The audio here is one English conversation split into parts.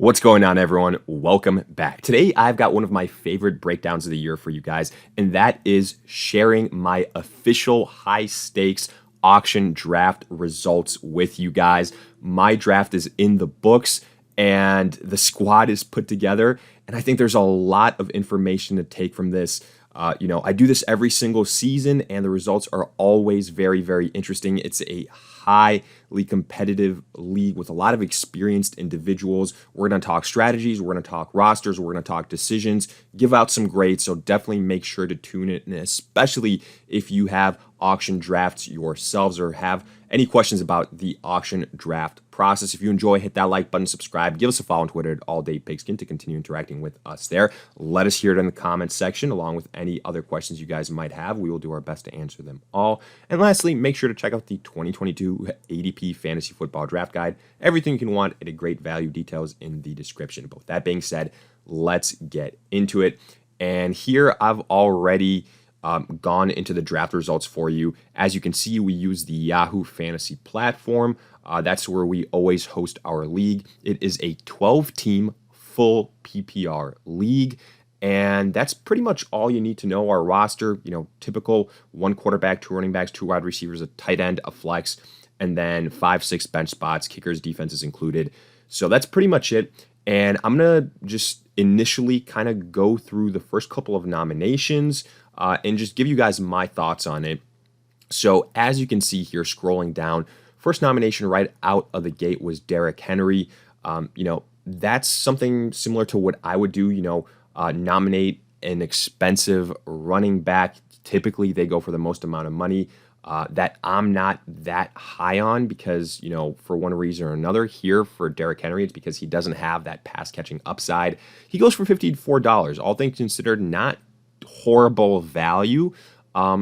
What's going on, everyone? Welcome back. Today, I've got one of my favorite breakdowns of the year for you guys, and that is sharing my official high stakes auction draft results with you guys. My draft is in the books, and the squad is put together, and I think there's a lot of information to take from this. I do this every single season, and the results are always very, very interesting. It's a highly competitive league with a lot of experienced individuals. We're going to talk strategies, we're going to talk rosters, we're going to talk decisions, give out some grades. So definitely make sure to tune in, especially if you have auction drafts yourselves or have any questions about the auction draft process. If you enjoy, hit that like button, subscribe, give us a follow on Twitter at AllDayPigskin to continue interacting with us there. Let us hear it in the comments section, along with any other questions you guys might have. We will do our best to answer them all. And lastly, make sure to check out the 2022 ADP Fantasy Football Draft Guide. Everything you can want at a great value, details in the description. But with that being said, let's get into it. And here I've already gone into the draft results for you. As you can see, we use the Yahoo Fantasy platform. That's where we always host our league. It is a 12-team full PPR league, and that's pretty much all you need to know. Our roster, typical 1 quarterback, 2 running backs, 2 wide receivers, a tight end, a flex, and then 5-6 bench spots, kickers, defenses included. So that's pretty much it. And I'm going to just initially kind of go through the first couple of nominations and just give you guys my thoughts on it. So as you can see here, scrolling down, first nomination right out of the gate was Derrick Henry. That's something similar to what I would do, nominate an expensive running back. Typically, they go for the most amount of money that I'm not that high on because, for one reason or another here for Derrick Henry, it's because he doesn't have that pass catching upside. He goes for $54, all things considered, not horrible value.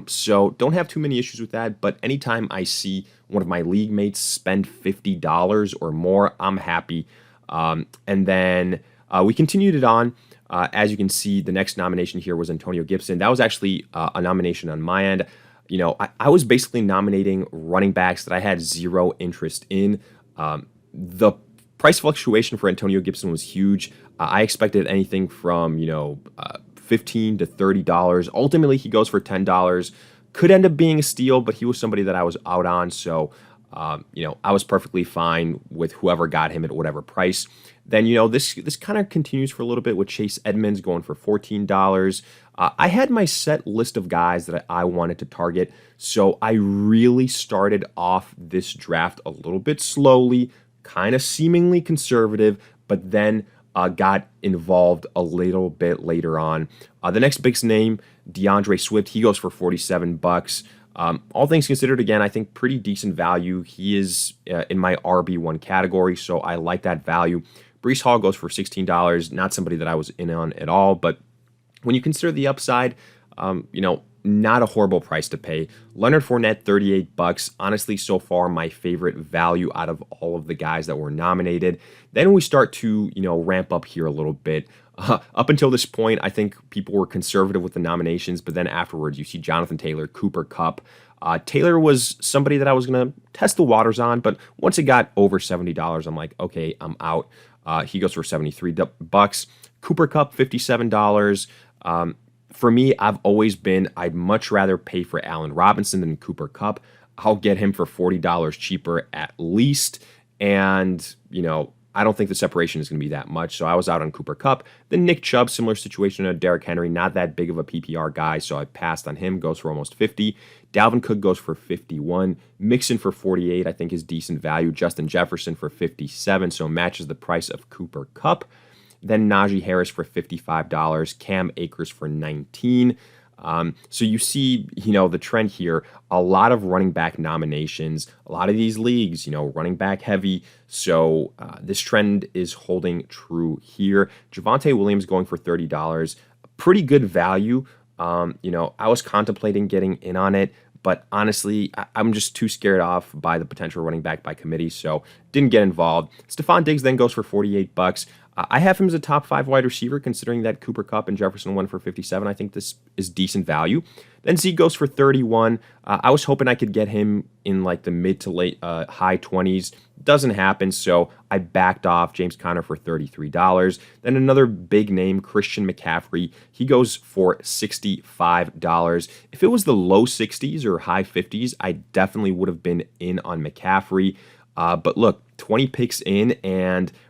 So don't have too many issues with that. But anytime I see one of my league mates spend $50 or more, I'm happy. And then we continued it on. As you can see, the next nomination here was Antonio Gibson. That was actually a nomination on my end. I was basically nominating running backs that I had zero interest in. The price fluctuation for Antonio Gibson was huge. I expected anything from, $15 to $30. Ultimately, he goes for $10. Could end up being a steal, but he was somebody that I was out on. So, I was perfectly fine with whoever got him at whatever price. Then, this kind of continues for a little bit with Chase Edmonds going for $14. I had my set list of guys that I wanted to target. So I really started off this draft a little bit slowly, kind of seemingly conservative, but then got involved a little bit later on. The next big name, DeAndre Swift, he goes for $47. All things considered, again, I think pretty decent value. He is in my RB1 category, so I like that value. Breece Hall goes for $16, not somebody that I was in on at all, but when you consider the upside, not a horrible price to pay. Leonard Fournette, $38. Honestly, so far, my favorite value out of all of the guys that were nominated. Then we start to, ramp up here a little bit. Up until this point, I think people were conservative with the nominations, but then afterwards, you see Jonathan Taylor, Cooper Kupp. Taylor was somebody that I was going to test the waters on, but once it got over $70, I'm like, okay, I'm out. He goes for $73. Cooper Kupp, $57. For me, I'd much rather pay for Allen Robinson than Cooper Kupp. I'll get him for $40 cheaper at least. And, I don't think the separation is going to be that much. So I was out on Cooper Kupp. Then Nick Chubb, similar situation to Derrick Henry, not that big of a PPR guy. So I passed on him, goes for almost 50. Dalvin Cook goes for 51. Mixon for 48, I think is decent value. Justin Jefferson for 57. So matches the price of Cooper Kupp. Then Najee Harris for $55, Cam Akers for $19. So you see, the trend here, a lot of running back nominations, a lot of these leagues, running back heavy. So this trend is holding true here. Javonte Williams going for $30, pretty good value. I was contemplating getting in on it, but honestly, I'm just too scared off by the potential running back by committee. So didn't get involved. Stephon Diggs then goes for 48 bucks. I have him as a top 5 wide receiver, considering that Cooper Kupp and Jefferson went for 57. I think this is decent value. Then Zeke goes for 31. I was hoping I could get him in like the mid to late high 20s. Doesn't happen, so I backed off James Conner for $33. Then another big name, Christian McCaffrey. He goes for $65. If it was the low 60s or high 50s, I definitely would have been in on McCaffrey. But look, 20 picks in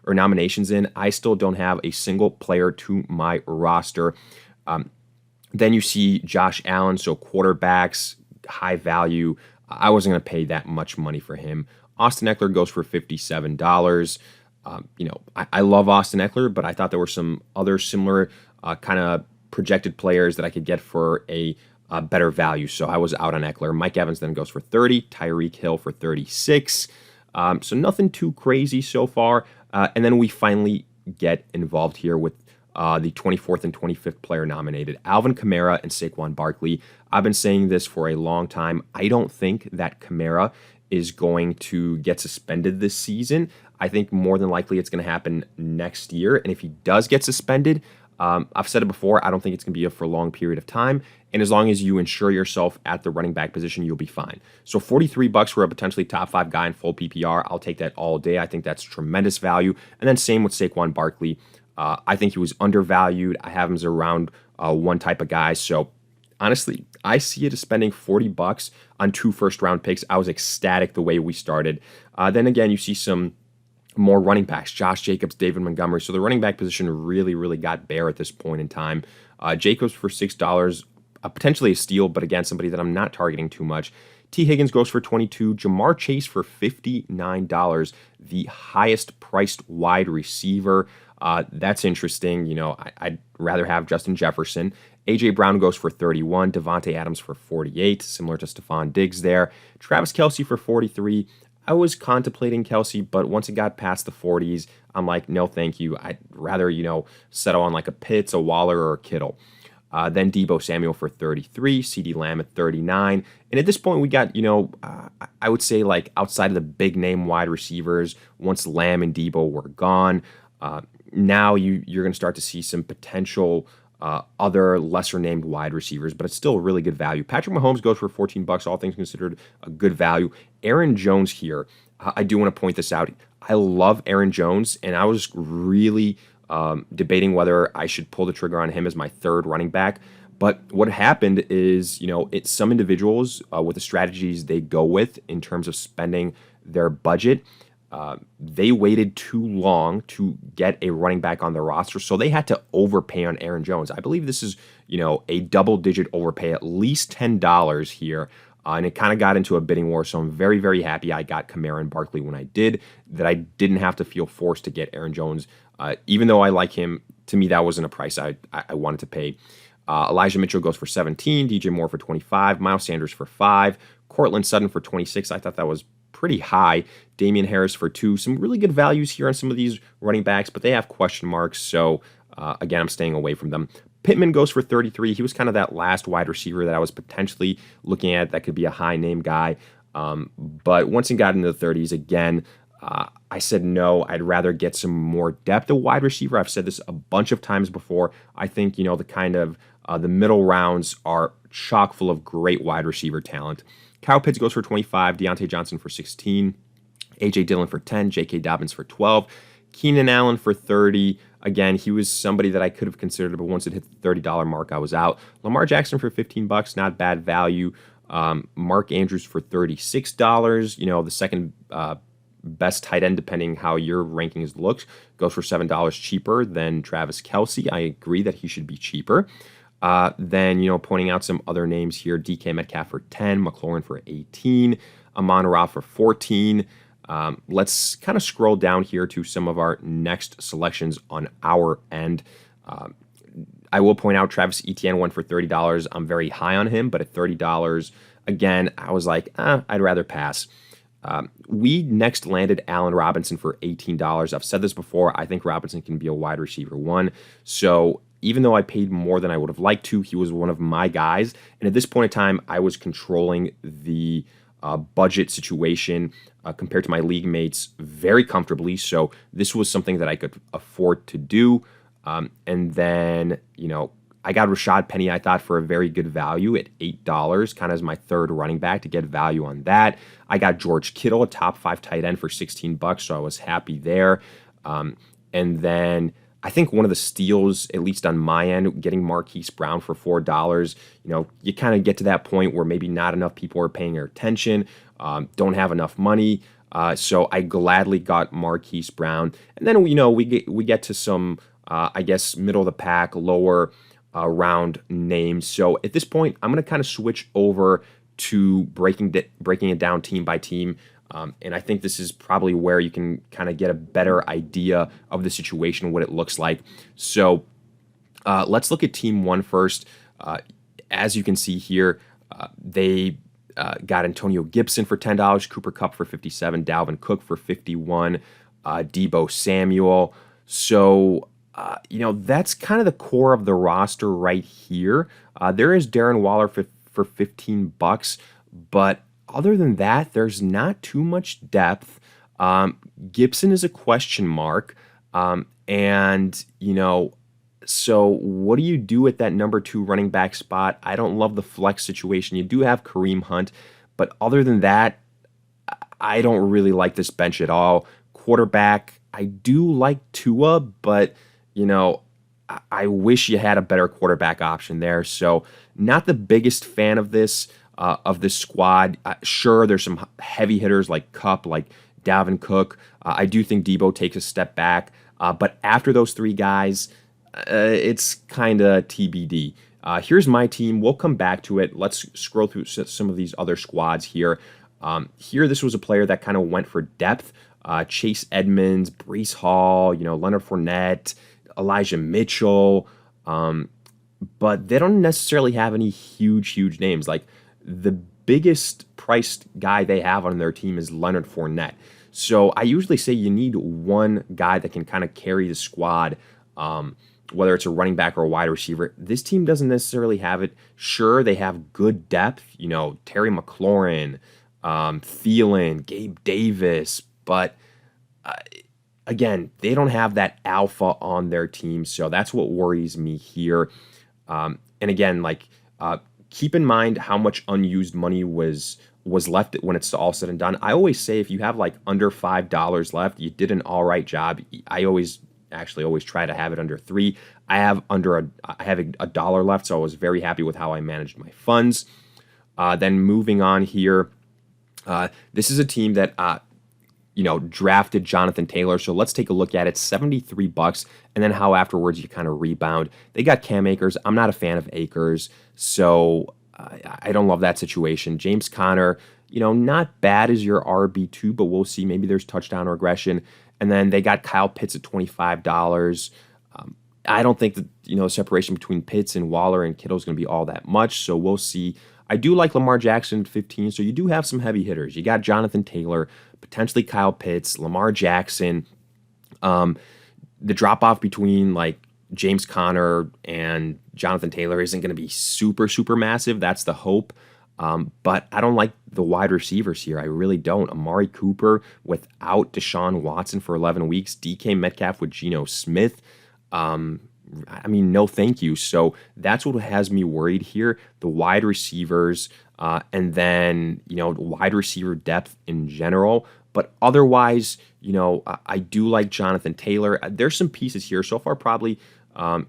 or nominations in, I still don't have a single player to my roster. Then you see Josh Allen, so quarterbacks, high value. I wasn't going to pay that much money for him. Austin Eckler goes for $57. I love Austin Eckler, but I thought there were some other similar kind of projected players that I could get for a better value. So I was out on Eckler. Mike Evans then goes for 30. Tyreek Hill for 36. So nothing too crazy so far. And then we finally get involved here with the 24th and 25th player nominated, Alvin Kamara and Saquon Barkley. I've been saying this for a long time. I don't think that Kamara is going to get suspended this season. I think more than likely it's going to happen next year. And if he does get suspended, I've said it before, I don't think it's going to be for a long period of time. And as long as you ensure yourself at the running back position, you'll be fine. So $43 for a potentially top 5 guy in full PPR. I'll take that all day. I think that's tremendous value. And then same with Saquon Barkley. I think he was undervalued. I have him as around one type of guy. So honestly, I see it as spending $40 on 2 first-round picks. I was ecstatic the way we started. Then again, you see some more running backs, Josh Jacobs, David Montgomery. So the running back position really, really got bare at this point in time. Jacobs for $6, potentially a steal, but again, somebody that I'm not targeting too much. T. Higgins goes for $22. Jamar Chase for $59, the highest priced wide receiver. That's interesting. I'd rather have Justin Jefferson. A.J. Brown goes for $31. Devontae Adams for $48, similar to Stephon Diggs there. Travis Kelce for $43. I was contemplating Kelce, but once it got past the 40s, I'm like, no, thank you. I'd rather, settle on like a Pitts, a Waller, or a Kittle. Then Deebo Samuel for 33, CeeDee Lamb at 39. And at this point, we got, I would say like outside of the big name wide receivers, once Lamb and Deebo were gone, now you're going to start to see some potential other lesser named wide receivers, but it's still a really good value. Patrick Mahomes goes for $14, all things considered a good value. Aaron Jones here, I do want to point this out. I love Aaron Jones, and I was really debating whether I should pull the trigger on him as my 3rd running back. But what happened is, it's some individuals with the strategies they go with in terms of spending their budget, they waited too long to get a running back on their roster, so they had to overpay on Aaron Jones. I believe this is, a double-digit overpay, at least $10 here, and it kind of got into a bidding war, so I'm very, very happy I got Kamara and Barkley when I did, that I didn't have to feel forced to get Aaron Jones. Even though I like him, to me, that wasn't a price I wanted to pay. Elijah Mitchell goes for 17, DJ Moore for 25, Miles Sanders for 5, Cortland Sutton for 26. I thought that was pretty high. Damian Harris for 2. Some really good values here on some of these running backs, but they have question marks, so again, I'm staying away from them. Pittman goes for 33. He was kind of that last wide receiver that I was potentially looking at that could be a high-name guy, but once he got into the 30s, again, I said no. I'd rather get some more depth at wide receiver. I've said this a bunch of times before. I think, the kind of the middle rounds are chock full of great wide receiver talent. Kyle Pitts goes for 25, Deontay Johnson for 16, A.J. Dillon for 10, J.K. Dobbins for 12, Keenan Allen for 30. Again, he was somebody that I could have considered, but once it hit the $30 mark, I was out. Lamar Jackson for $15, not bad value. Mark Andrews for $36. The second best tight end, depending how your rankings looks, goes for $7 cheaper than Travis Kelce. I agree that he should be cheaper. Then, pointing out some other names here, DK Metcalf for 10, McLaurin for 18, Amon-Ra for 14. Let's kind of scroll down here to some of our next selections on our end. I will point out Travis Etienne went for $30. I'm very high on him, but at $30, again, I was like, I'd rather pass. We next landed Allen Robinson for $18. I've said this before. I think Robinson can be a wide receiver 1. So even though I paid more than I would have liked to, he was one of my guys. And at this point in time, I was controlling the budget situation. compared to my league mates very comfortably. So this was something that I could afford to do. And then, I got Rashad Penny, I thought, for a very good value at $8, kind of as my third running back to get value on that. I got George Kittle, a top 5 tight end for $16, so I was happy there. And then I think one of the steals, at least on my end, getting Marquise Brown for $4, you kind of get to that point where maybe not enough people are paying attention, don't have enough money. So I gladly got Marquise Brown. And then, we get to some, I guess, middle of the pack, lower round names. So at this point, I'm going to kind of switch over to breaking it down team by team. And I think this is probably where you can kind of get a better idea of the situation, what it looks like. So let's look at team 1 first. As you can see here, they got Antonio Gibson for $10, Cooper Kupp for $57, Dalvin Cook for $51, Deebo Samuel. So that's kind of the core of the roster right here. There is Darren Waller for $15, but other than that, there's not too much depth. Gibson is a question mark. So what do you do at that number 2 running back spot? I don't love the flex situation. You do have Kareem Hunt, but other than that, I don't really like this bench at all. Quarterback, I do like Tua, but I wish you had a better quarterback option there. So not the biggest fan of this squad. Sure, there's some heavy hitters like Kupp, like Dalvin Cook. I do think Deebo takes a step back. But after those 3 guys, it's kind of TBD. Here's my team. We'll come back to it. Let's scroll through some of these other squads here. This was a player that kind of went for depth. Chase Edmonds, Breece Hall, Leonard Fournette, Elijah Mitchell, but they don't necessarily have any huge names. Like the biggest priced guy they have on their team is Leonard Fournette. So I usually say you need one guy that can kind of carry the squad, whether it's a running back or a wide receiver. This team doesn't necessarily have it. Sure, they have good depth, Terry McLaurin, Thielen, Gabe Davis, but again, they don't have that alpha on their team, so that's what worries me here. And again, keep in mind how much unused money was left when it's all said and done. I always say if you have under $5 left, you did an all right job. I always try to have it under 3. I have a dollar left, so I was very happy with how I managed my funds. Then moving on here, this is a team that drafted Jonathan Taylor. So let's take a look at it. $73, and then how afterwards you kind of rebound. They got Cam Akers. I'm not a fan of Akers, so I don't love that situation. James Conner, not bad as your RB2, but we'll see. Maybe there's touchdown regression. And then they got Kyle Pitts at $25. I don't think that, the separation between Pitts and Waller and Kittle is going to be all that much, so we'll see. I do like Lamar Jackson at 15, so you do have some heavy hitters. You got Jonathan Taylor, potentially Kyle Pitts, Lamar Jackson. The drop-off between, James Conner and Jonathan Taylor isn't going to be super massive. That's the hope. But I don't like the wide receivers here. I really don't. Amari Cooper without Deshaun Watson for 11 weeks. DK Metcalf with Geno Smith. No thank you. So that's what has me worried here. The wide receivers, and then, wide receiver depth in general. But otherwise, I do like Jonathan Taylor. There's some pieces here so far, probably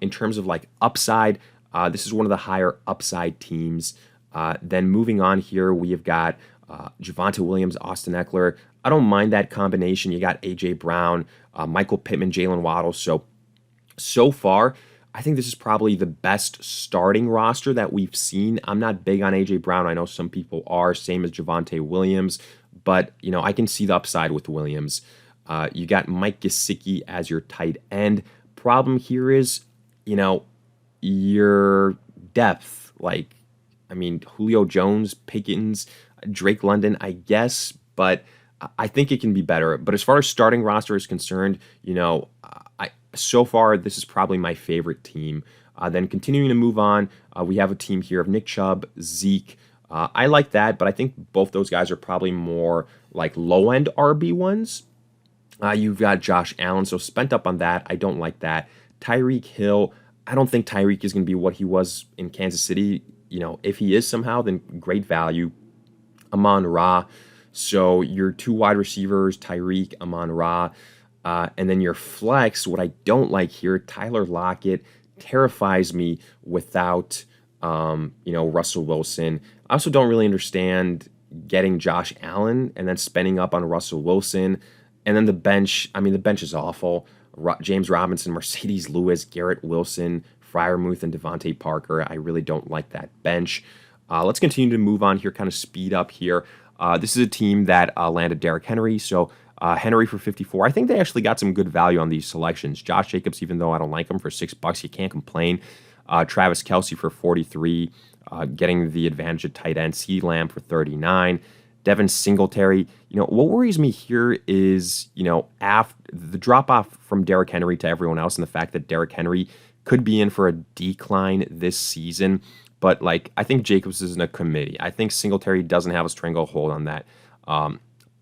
in terms of upside. This is one of the higher upside teams. Then moving on here, we have got Javonte Williams, Austin Eckler. I don't mind that combination. You got A.J. Brown, Michael Pittman, Jalen Waddle. So far, I think this is probably the best starting roster that we've seen. I'm not big on A.J. Brown. I know some people are, same as Javonte Williams. But, I can see the upside with Williams. You got Mike Gesicki as your tight end. Problem here is, your depth. Julio Jones, Pickens, Drake London, I guess. But I think it can be better. But as far as starting roster is concerned, so far, this is probably my favorite team. Then continuing to move on, we have a team here of Nick Chubb, Zeke, I like that, but I think both those guys are probably more like low end RB1s. You've got Josh Allen, so spent up on that. I don't like that. Tyreek Hill, I don't think Tyreek is going to be what he was in Kansas City. If he is somehow, then great value. Amon Ra. So your two wide receivers, Tyreek, Amon Ra, and then your flex. What I don't like here, Tyler Lockett terrifies me without, Russell Wilson. I also don't really understand getting Josh Allen and then spending up on Russell Wilson. And then the bench, I mean, the bench is awful. James Robinson, Mercedes Lewis, Garrett Wilson, Freiermuth, and Devontae Parker. I really don't like that bench. Let's continue to move on here, kind of speed up here. This is a team that landed Derrick Henry. So Henry for 54. I think they actually got some good value on these selections. Josh Jacobs, even though I don't like him, for $6, you can't complain. Travis Kelce for 43, getting the advantage at tight end. CeeDee Lamb for 39. Devin Singletary. What worries me here is, after the drop off from Derrick Henry to everyone else, and the fact that Derrick Henry could be in for a decline this season. But I think Jacobs is in a committee. I think Singletary doesn't have a stranglehold on that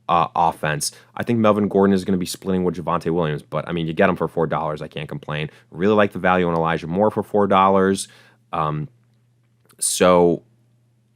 offense. I think Melvin Gordon is going to be splitting with Javonte Williams. But I mean, you get him for $4. I can't complain. Really like the value on Elijah Moore for $4. So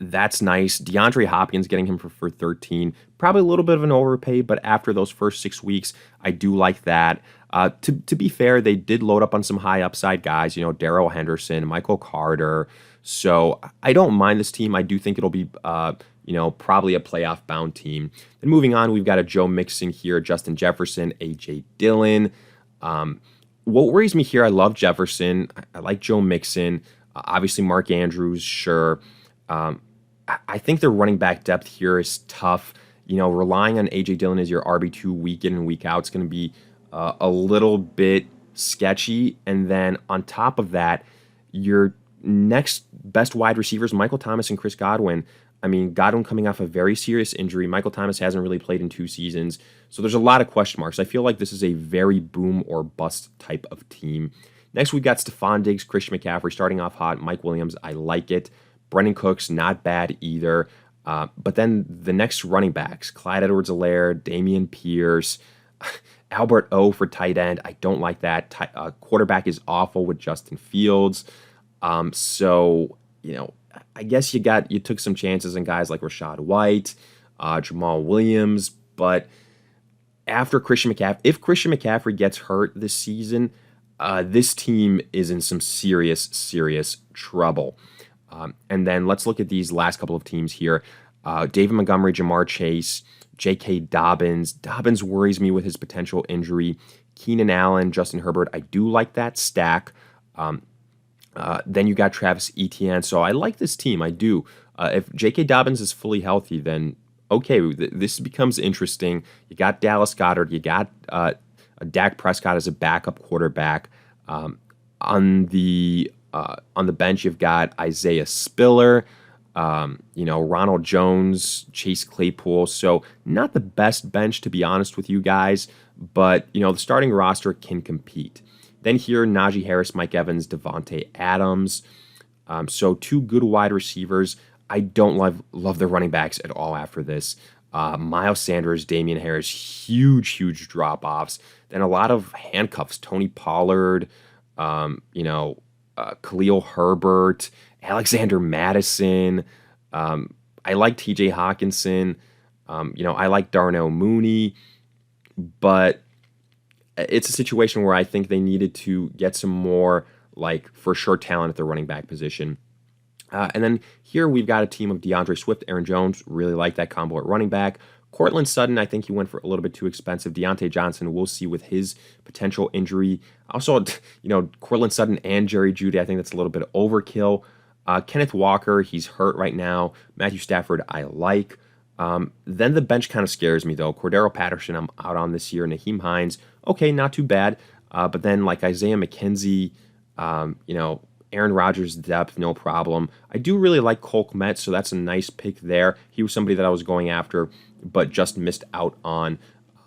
that's nice. DeAndre Hopkins getting him for 13. Probably a little bit of an overpay, but after those first 6 weeks, I do like that. To be fair, they did load up on some high upside guys. Darrell Henderson, Michael Carter. So I don't mind this team. I do think it'll be, probably a playoff bound team. Then moving on, we've got a Joe Mixon here, Justin Jefferson, A.J. Dillon. What worries me here, I love Jefferson. I like Joe Mixon. Obviously, Mark Andrews, sure. I think their running back depth here is tough. Relying on A.J. Dillon as your RB2 week in and week out is going to be a little bit sketchy. And then on top of that, your next best wide receivers, Michael Thomas and Chris Godwin. I mean, Godwin coming off a very serious injury. Michael Thomas hasn't really played in 2 seasons. So there's a lot of question marks. I feel like this is a very boom or bust type of team. Next, we've got Stephon Diggs, Christian McCaffrey starting off hot. Mike Williams, I like it. Brendan Cooks, not bad either. But then the next running backs, Clyde Edwards-Helaire, Damian Pierce, Albert O for tight end. I don't like that. Quarterback is awful with Justin Fields. So, I guess you took some chances on guys like Rashad White, Jamal Williams, but after Christian McCaffrey, if Christian McCaffrey gets hurt this season, this team is in some serious, serious trouble. And then let's look at these last couple of teams here. David Montgomery, Jamar Chase, J.K. Dobbins. Dobbins worries me with his potential injury. Keenan Allen, Justin Herbert. I do like that stack. Then you got Travis Etienne. So I like this team. I do. If J.K. Dobbins is fully healthy, then okay, this becomes interesting. You got Dallas Goedert. You got Dak Prescott as a backup quarterback. On the bench, you've got Isaiah Spiller, Ronald Jones, Chase Claypool. So not the best bench, to be honest with you guys, but, the starting roster can compete. Then here, Najee Harris, Mike Evans, Devontae Adams. So 2 good wide receivers. I don't love the running backs at all after this. Miles Sanders, Damian Harris, huge drop-offs. Then a lot of handcuffs. Tony Pollard, Khalil Herbert, Alexander Madison. I like TJ Hawkinson. I like Darnell Mooney. But it's a situation where I think they needed to get some more, for sure, talent at the running back position. And then here we've got a team of DeAndre Swift, Aaron Jones. Really like that combo at running back. Cortland Sutton, I think he went for a little bit too expensive. Deontay Johnson, we'll see with his potential injury. Also, Cortland Sutton and Jerry Jeudy, I think that's a little bit overkill. Kenneth Walker, he's hurt right now. Matthew Stafford, I like. Then the bench kind of scares me, though. Cordero Patterson, I'm out on this year. Naheem Hines, okay, not too bad. But then Isaiah McKenzie, Aaron Rodgers' depth, no problem. I do really like Cole Kmet, so that's a nice pick there. He was somebody that I was going after, but just missed out on.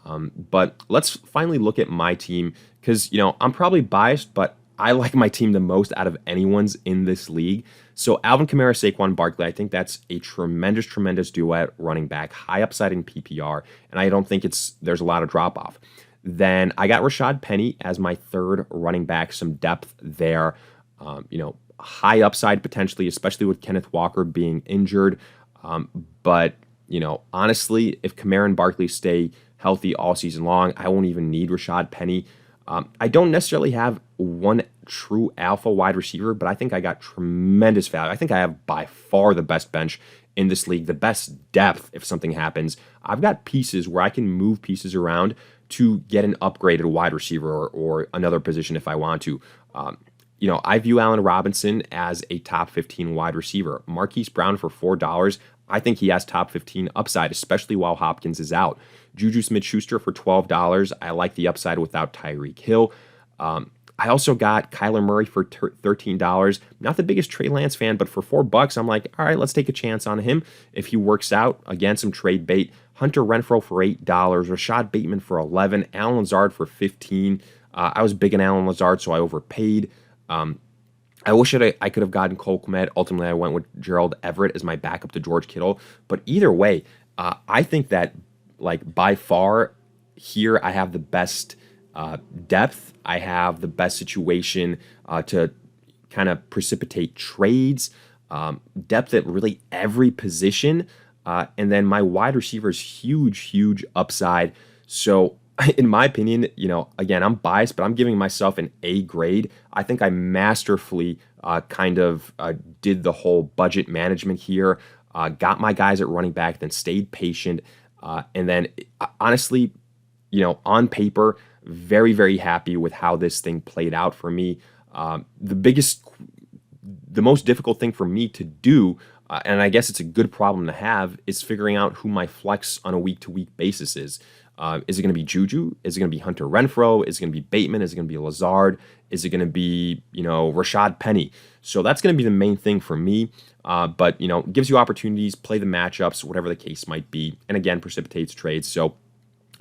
But let's finally look at my team, because, I'm probably biased, but I like my team the most out of anyone's in this league. So Alvin Kamara, Saquon Barkley, I think that's a tremendous, tremendous duo at running back, high upside in PPR, and I don't think there's a lot of drop off. Then I got Rashad Penny as my third running back, some depth there. High upside potentially, especially with Kenneth Walker being injured. But honestly, if Kamara and Barkley stay healthy all season long, I won't even need Rashad Penny. I don't necessarily have one true alpha wide receiver, but I think I got tremendous value. I think I have by far the best bench in this league, the best depth if something happens. I've got pieces where I can move pieces around to get an upgraded wide receiver or another position if I want to. I view Allen Robinson as a top 15 wide receiver. Marquise Brown for $4. I think he has top 15 upside, especially while Hopkins is out. Juju Smith-Schuster for $12. I like the upside without Tyreek Hill. I also got Kyler Murray for $13. Not the biggest Trey Lance fan, but for $4, I'm like, all right, let's take a chance on him. If he works out, again, some trade bait. Hunter Renfrow for $8. Rashad Bateman for $11. Allen Lazard for $15. I was big in Allen Lazard, so I overpaid. I wish I could have gotten Cole Kmet. Ultimately, I went with Gerald Everett as my backup to George Kittle. But either way, I think that by far here I have the best depth. I have the best situation to kind of precipitate trades, depth at really every position. And then my wide receiver is huge, huge upside. So in my opinion, again, I'm biased, but I'm giving myself an A grade. I think I masterfully did the whole budget management here, got my guys at running back, then stayed patient. And then honestly, on paper, very, very happy with how this thing played out for me. The most difficult thing for me to do, and I guess it's a good problem to have, is figuring out who my flex on a week-to-week basis is. Is it going to be Juju? Is it going to be Hunter Renfrow? Is it going to be Bateman? Is it going to be Lazard? Is it going to be, Rashad Penny? So that's going to be the main thing for me. But, it gives you opportunities, play the matchups, whatever the case might be. And again, precipitates trades. So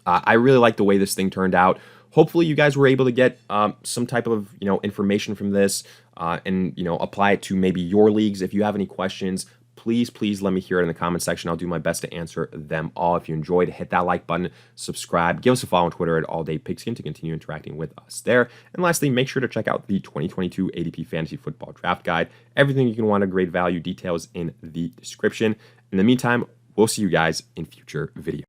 I really like the way this thing turned out. Hopefully you guys were able to get some type of, information from this and, apply it to maybe your leagues. If you have any questions, please let me hear it in the comment section. I'll do my best to answer them all. If you enjoyed, hit that like button, subscribe, give us a follow on Twitter at AllDayPigskin to continue interacting with us there. And lastly, make sure to check out the 2022 ADP Fantasy Football Draft Guide. Everything you can want, a great value, details in the description. In the meantime, we'll see you guys in future videos.